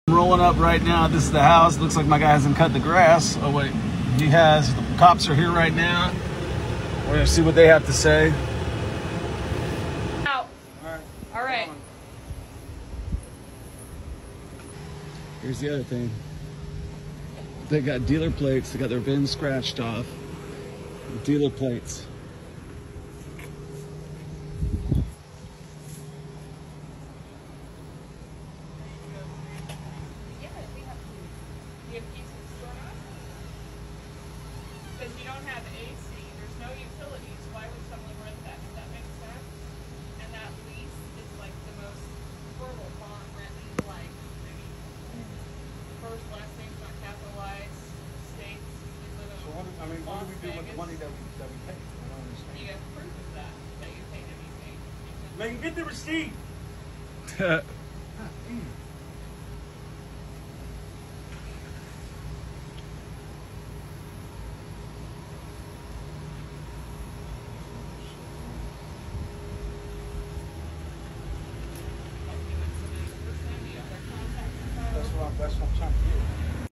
Rolling up right now. This is the house. Looks like my guy hasn't cut the grass. Oh wait, he has. The cops are here right now. We're gonna see what they have to say. Out. All right. Here's the other thing. They got dealer plates. They got their VIN scratched off. Dealer plates. Because you don't have AC, there's no utilities, why would someone rent that? Does that make sense? And that lease is like the most horrible font renting, like, I mean, first, last name's not capitalized, states, we live in. So what do we do with the money that we pay? I don't understand. You have proof of that you paid anything. Man, get the receipt! That's what I'm trying to get.